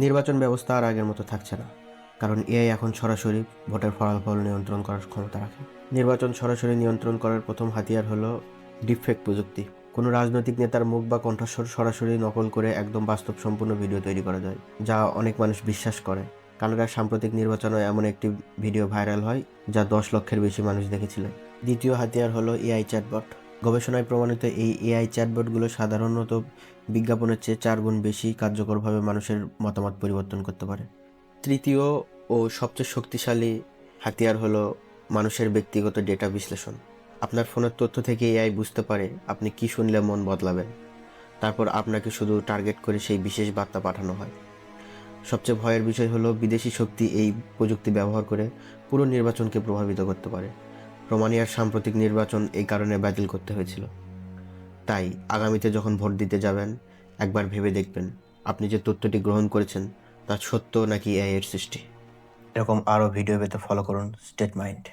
নির্বাচন ব্যবস্থা আর আগের মতো থাকছে না, কারণ এআই এখন সরাসরি ভোটের ফলাফল নিয়ন্ত্রণ করার ক্ষমতা রাখে। নির্বাচন সরাসরি নিয়ন্ত্রণ করার প্রথম হাতিয়ার হলো ডিপফেক প্রযুক্তি। কোনো রাজনৈতিক নেতার মুখ বা কণ্ঠস্বর সরাসরি নকল করে একদম বাস্তবসম্পন্ন ভিডিও তৈরি করা যায়, যা অনেক মানুষ বিশ্বাস করে। কানাডার সাম্প্রতিক নির্বাচনে এমন একটি ভিডিও ভাইরাল হয় যা 10 লক্ষের বেশি মানুষ দেখেছিলেন। দ্বিতীয় হাতিয়ার হলো এআই চ্যাটবট। গবেষণায় প্রমাণিত এই এআই চ্যাটবটগুলো সাধারণত বিজ্ঞাপনের চেয়ে 4 গুণ বেশি কার্যকরভাবে মানুষের মতামত পরিবর্তন করতে পারে। তৃতীয় ও সবচেয়ে শক্তিশালী হাতিয়ার হলো মানুষের ব্যক্তিগত ডেটা বিশ্লেষণ। আপনার ফোনের তথ্য থেকে এআই বুঝতে পারে আপনি কি শুনলে মন বদলাবেন, তারপর আপনাকে শুধু টার্গেট করে সেই বিশেষ বার্তা পাঠানো হয়। সবচেয়ে ভয়ের বিষয় হলো বিদেশি শক্তি এই প্রযুক্তি ব্যবহার করে পুরো নির্বাচনকে প্রভাবিত করতে পারে। রোমানিয়ার সাম্প্রতিক নির্বাচন এই কারণে বাতিল করতে হয়েছিল। তাই আগামীতে যখন ভোট দিতে যাবেন, একবার ভেবে দেখবেন আপনি যে তথ্যটি গ্রহণ করেছেন তা সত্য নাকি এআই এর সৃষ্টি। এরকম আরও ভিডিও পেতে ফলো করুন স্টেট মাইন্ড।